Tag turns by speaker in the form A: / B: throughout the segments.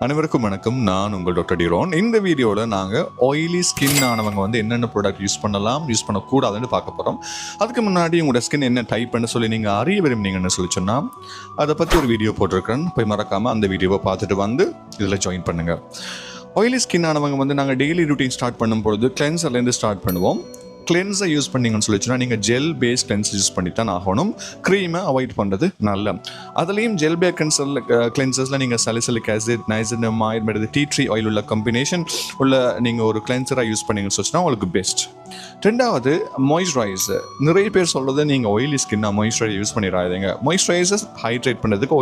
A: அனைவருக்கும் வணக்கம். நான் உங்கள் டாக்டர் டிரோன். இந்த வீடியோவில் நாங்கள் ஆயிலி ஸ்கின் ஆனவங்க வந்து என்னென்ன ப்ராடக்ட் யூஸ் பண்ணலாம், யூஸ் பண்ணக்கூடாதுன்னு பார்க்க போகிறோம். அதுக்கு முன்னாடி உங்களோட ஸ்கின் என்ன டைப் பண்ண சொல்லி நீங்கள் அறிய விரும்புனீங்கன்னு சொல்லி சொன்னால் அதை பற்றி ஒரு வீடியோ போட்டிருக்கிறேன். போய் மறக்காமல் அந்த வீடியோவை பார்த்துட்டு வந்து இதில் ஜாயின் பண்ணுங்கள். ஆயிலி ஸ்கின் ஆனவங்க வந்து நாங்கள் டெய்லி ரூட்டீன் ஸ்டார்ட் பண்ணும்பொழுது கிளென்சர்லேருந்து ஸ்டார்ட் பண்ணுவோம். கிளென்ஸை யூஸ் பண்ணிங்கன்னு சொல்லிச்சுன்னா நீங்கள் ஜெல் பேஸ்ட் கிளென்ஸ் யூஸ் பண்ணி தான் ஆகணும். க்ரீமை அவாய்ட் பண்ணுறது நல்ல. அதுலேயும் ஜெல் பேஸ் கிளென்சர்ஸில் நீங்கள் சலிசிலிக் ஆசிட், நைசினமைட் மெடுது டீ ட்ரீ ஆயில் உள்ள காம்பினேஷன் உள்ள நீங்கள் ஒரு கிளென்சராக யூஸ் பண்ணிங்கன்னு சொல்லிச்சுன்னா உங்களுக்கு பெஸ்ட். ரெண்டாவது மாய்ஸ்சரைசர். நிறைய பேர் சொல்கிறது நீங்கள் ஆயிலி ஸ்கின்னாக மாய்ஸ்சரைசர் யூஸ் பண்ணிடாதீங்க. மாய்ஸ்சரைசர் ஹைட்ரேட் பண்ணுறதுக்கு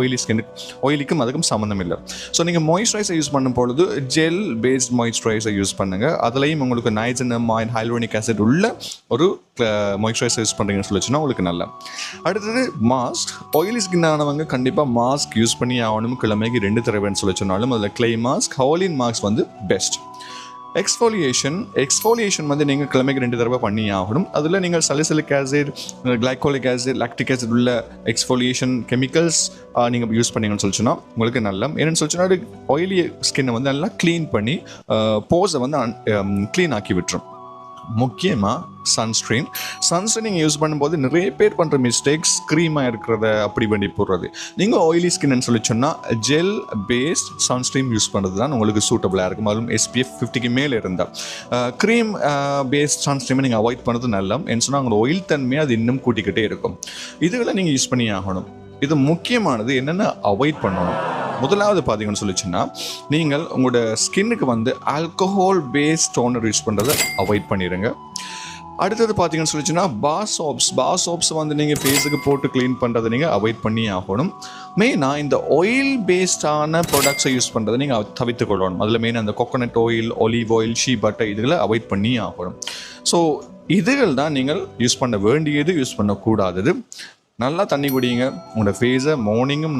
A: ஆயிலிக்கும் அதுக்கும் சம்மந்தம் இல்லை. ஸோ நீங்கள் மாய்ஸ்சரைசர் யூஸ் பண்ணும் பொழுது ஜெல் பேஸ்ட் மாய்ஸ்சரைசர் யூஸ் பண்ணுங்கள். அதுலேயும் உங்களுக்கு நைசினமைட், ஹைலூரோனிக் ஆசிட் உள்ள ஒரு மாய்ஸ்சரைசர் யூஸ் பண்ணுறீங்கன்னு சொல்லிச்சுன்னா உங்களுக்கு நல்லா. அடுத்தது மாஸ்க். ஆயிலி ஸ்கின் ஆனவங்க கண்டிப்பாக மாஸ்க் யூஸ் பண்ணி ஆகணும். கிழமைக்கு 2 தடவைன்னு சொல்லி சொன்னாலும் அதில் கிளே மாஸ்க், ஹாலின் மாஸ்க் வந்து பெஸ்ட். எக்ஸ்ஃபோலியேஷன் வந்து நீங்கள் கிழமைக்கு 2 தடவை பண்ணி ஆகணும். அதில் நீங்கள் salicylic acid, glycolic acid, lactic acid உள்ள எக்ஸ்ஃபோலியேஷன் கெமிக்கல்ஸ் நீங்கள் யூஸ் பண்ணீங்கன்னு சொல்லிச்சுன்னா உங்களுக்கு நல்லா. என்னென்னு சொல்லிச்சுன்னா அது ஆயிலி ஸ்கின்னை வந்து நல்லா க்ளீன் பண்ணி போஸை வந்து க்ளீன் ஆக்கி விட்டுரும். முக்கியமாக சன்ஸ்க்ரீன் நீங்கள் யூஸ் பண்ணும்போது நிறைய பேர் பண்ணுற மிஸ்டேக்ஸ் க்ரீமாக இருக்கிறத அப்படி பண்ணி போடுறது. நீங்கள் ஆயிலி ஸ்கின்னு சொல்லி சொன்னால் ஜெல் பேஸ்ட் சன்ஸ்க்ரீன் யூஸ் பண்ணுறது தான் உங்களுக்கு சூட்டபுளாக இருக்கும். அதுவும் SPF 50க்கு மேலே இருந்தால். க்ரீம் பேஸ்ட் சன்ஸ்க்ரீமை நீங்கள் அவாய்ட் பண்ணுறது நல்லா. என்ன சொன்னால் உங்களோட ஆயில் தன்மையை அது இன்னும் கூட்டிக்கிட்டே இருக்கும். இதுகளை நீங்கள் யூஸ் பண்ணி ஆகணும். இது முக்கியமானது. என்னென்ன அவாய்ட் பண்ணணும்? முதலாவது பார்த்தீங்கன்னு சொல்லிச்சுன்னா நீங்கள் உங்களோட ஸ்கின்னுக்கு வந்து ஆல்கஹால் பேஸ்ட் டோனர் யூஸ் பண்ணுறதை அவாய்ட் பண்ணிடுங்க. அடுத்தது பார்த்தீங்கன்னு சொல்லிச்சுன்னா பார் சோப்ஸ் வந்து நீங்கள் ஃபேஸுக்கு போட்டு க்ளீன் பண்ணுறதை நீங்கள் அவாய்ட் பண்ணி ஆகணும். மெயினாக இந்த ஆயில் பேஸ்டான ப்ராடக்ட்ஸை யூஸ் பண்ணுறதை நீங்கள் தவிர்த்து கொள்ளணும். அதில் மெயினாக அந்த coconut oil, olive oil, she butter இதுகளை அவாய்ட் பண்ணி ஆகணும். ஸோ இதுகள் தான் நீங்கள் யூஸ் பண்ண வேண்டியது, யூஸ் பண்ணக்கூடாதது. நல்லா தண்ணி குடிங்க. உங்களோட ஃபேஸை மார்னிங்கும்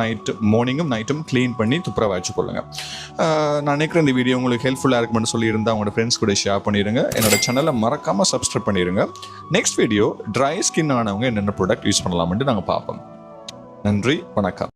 A: நைட்டும் க்ளீன் பண்ணி துப்புரவாக வச்சுக்கொள்ளுங்க. நான் நினைக்கிறேன் இந்த வீடியோ உங்களுக்கு ஹெல்ப்ஃபுல்லாக இருக்குமென்னு சொல்லியிருந்தால் உங்களோட ஃப்ரெண்ட்ஸ் கூட ஷேர் பண்ணிடுங்க. என்னோட சேனலை மறக்காமல் சப்ஸ்கிரைப் பண்ணிடுங்க. நெக்ஸ்ட் வீடியோ ட்ரை ஸ்கின் ஆனவங்க என்னென்ன ப்ராடக்ட் யூஸ் பண்ணலாம்னு நாங்கள் பார்ப்போம். நன்றி, வணக்கம்.